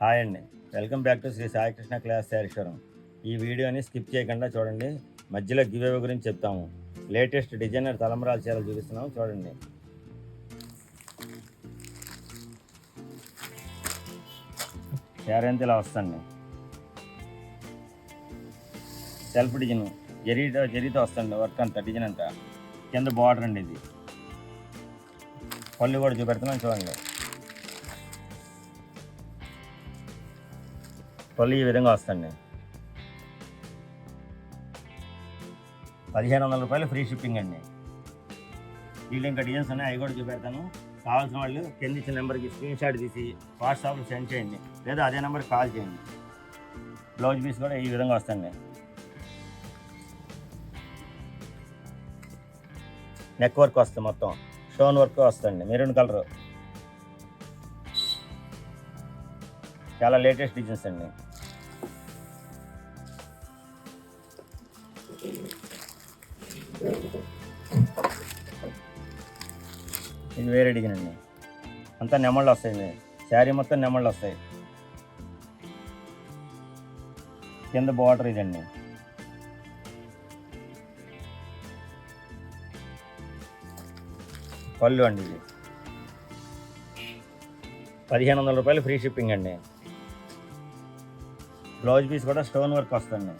Hi అండి. Welcome back to Shri Saikrishna class శారీశ్వరం. ఈ వీడియోని స్కిప్ చేయకుండా చూడండి. మధ్యలో గివ్ అవే గురించి చెప్తాము. లేటెస్ట్ డిజైనర్ తలంబరాల చీరలు చూపిస్తున్నాము చూడండి. శారీ అంతా ఇలా వస్తుంది. సెల్ఫ్ డిజైన్ జరీతో వస్తుంది. వర్క్ అంతా డిజైన్ అంతా కింద బార్డర్ అండి. ఇది పళ్ళు కూడా చూపెడుతున్నాం చూడండి. పళ్ళు ఈ విధంగా వస్తుంది. 1500 రూపాయలు ఫ్రీ షిప్పింగ్ అండి. వీళ్ళు ఇంకా డిజైన్స్ ఉన్నాయి, అవి కూడా చూపెడతాను. కావాల్సిన వాళ్ళు కింద ఇచ్చిన నెంబర్కి స్క్రీన్ షాట్ తీసి వాట్సాప్లో సెండ్ చేయండి, లేదా అదే నెంబర్కి కాల్ చేయండి. బ్లౌజ్ పీస్ కూడా ఈ విధంగా వస్తుంది. నెక్ వర్క్ వస్తుంది, మొత్తం స్టోన్ వర్క్ వస్తుంది. మెరూన్ కలర్, చాలా లేటెస్ట్ డిజైన్స్ అండి. ఇది వేరే డిజైన్ అండి. అంతా నెమళ్ళు వస్తాయి. శారీ మొత్తం నెమళ్ళు వస్తాయి. కింద బార్డర్ ఇదండి. పళ్ళు అండి. ఇది 1500 రూపాయలు ఫ్రీ షిప్పింగ్ అండి. బ్లౌజ్ పీస్ కూడా స్టోన్ వర్క్ వస్తుంది.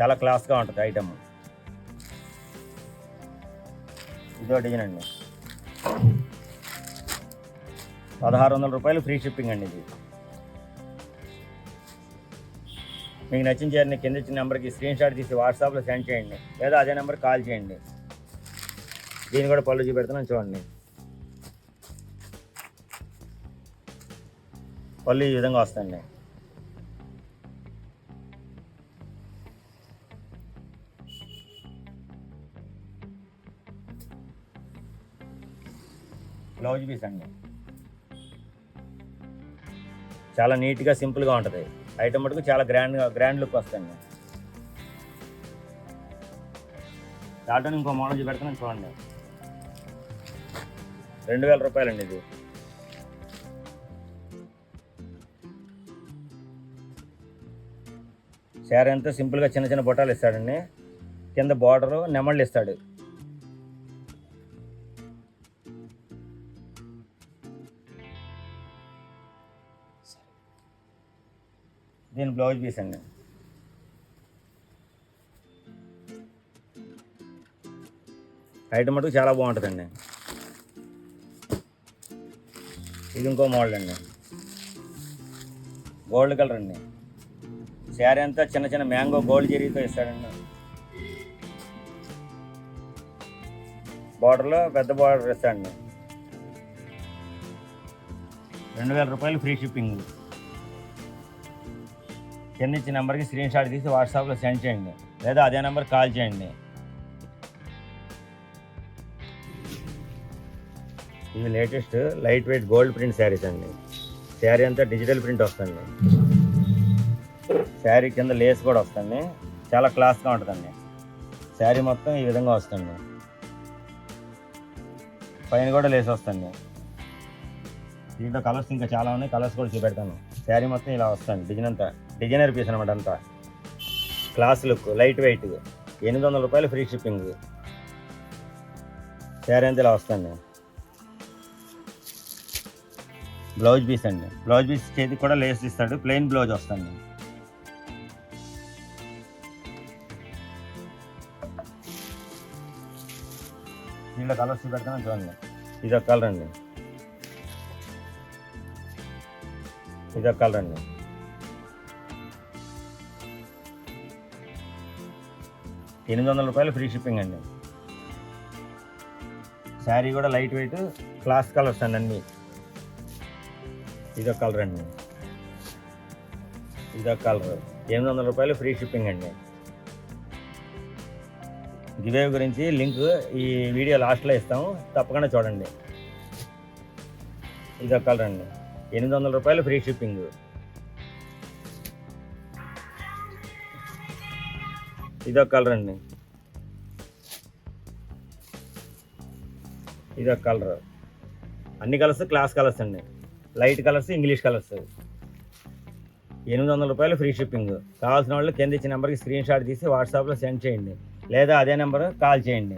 చాలా క్లాస్గా ఉంటుంది ఐటమ్. ఇదో డిజైన్ అండి. 1600 రూపాయలు ఫ్రీ షిప్పింగ్ అండి. ఇది మీకు నచ్చిన చీరని కింద ఇచ్చిన నెంబర్కి స్క్రీన్ షాట్ తీసి వాట్సాప్లో సెండ్ చేయండి, లేదా అదే నెంబర్ కాల్ చేయండి. దీన్ని కూడా పళ్ళు చూపెడుతున్నాను చూడండి. పళ్ళు ఈ విధంగా వస్తుంది. బ్లౌజ్ పీస్ అండి. చాలా నీట్గా సింపుల్గా ఉంటుంది ఐటమ్. మటుకు చాలా గ్రాండ్ లుక్ వస్తుంది. దాంట్లో ఇంకో మోడల్ చూపెడుతున్నాను చూడండి. 2000 రూపాయలండి. ఇది శారీ అంతా సింపుల్గా చిన్న చిన్న బొట్టాలు ఇస్తాడండి. కింద బార్డరు నెమళ్ళు ఇస్తాడు. దీని బ్లౌజ్ పీస్ అండి. ఐటమ్ మటుకు చాలా బాగుంటుందండి. ఇది ఇంకో మోడల్ అండి. గోల్డ్ కలర్ అండి. శారీ అంతా చిన్న చిన్న మ్యాంగో గోల్డ్ జరీతో ఇస్తాడండి. బార్డర్లో పెద్ద బార్డర్ ఇస్తాడండి. 2000 రూపాయలు ఫ్రీ షిప్పింగ్. కింద ఇచ్చిన నెంబర్కి స్క్రీన్ షాట్ తీసి వాట్సాప్లో సెండ్ చేయండి, లేదా అదే నెంబర్ కాల్ చేయండి. ఇవి latest light weight gold print saris అండి. శారీ అంతా డిజిటల్ ప్రింట్ వస్తుంది. శారీ కింద లేస్ కూడా వస్తుంది. చాలా క్లాస్గా ఉంటుందండి. శారీ మొత్తం ఈ విధంగా వస్తుంది. పైన కూడా లేస్ వస్తుంది. దీంట్లో కలర్స్ ఇంకా చాలా ఉన్నాయి, కలర్స్ కూడా చూపెడతాను. శారీ మొత్తం ఇలా వస్తుంది. డిజైన్ అంతా డిజైనర్ పీస్ అనమాట. అంతా క్లాస్ లుక్, లైట్ వెయిట్. 800 రూపాయలు ఫ్రీ షిప్పింగ్. శారీ అంతా ఇలా వస్తుంది. బ్లౌజ్ పీస్ అండి. బ్లౌజ్ పీస్ చేతికి కూడా లేస్ ఇస్తాడు. ప్లెయిన్ బ్లౌజ్ వస్తుంది. దీంట్లో కలర్స్ చూపెడతాను చూడండి. ఇది ఒక కలర్ అండి. ఇది ఒక కలర్ అండి. $800 ఫ్రీ షిప్పింగ్ అండి. శారీ కూడా లైట్ వెయిట్ క్లాస్ కలర్స్ అండి అన్నీ. ఇదొక కలర్ అండి. ఇదొక కలర్. $800 ఫ్రీ షిప్పింగ్ అండి. గివ్ అవే గురించి లింక్ ఈ వీడియో లాస్ట్లో ఇస్తాము, తప్పకుండా చూడండి. ఇదొక కలర్ అండి. $800 ఫ్రీ షిప్పింగ్. ఇదొక కలర్ అండి. ఇదొక కలర్. అన్ని కలర్స్ క్లాస్ కలర్స్ అండి. Light colours, English colours. 800 రూపాయలు ఫ్రీ షిప్పింగ్. కావాల్సిన వాళ్ళు కింద ఇచ్చిన నెంబర్కి స్క్రీన్ షాట్ తీసి వాట్సాప్లో సెండ్ చేయండి, లేదా అదే నెంబర్ కాల్ చేయండి.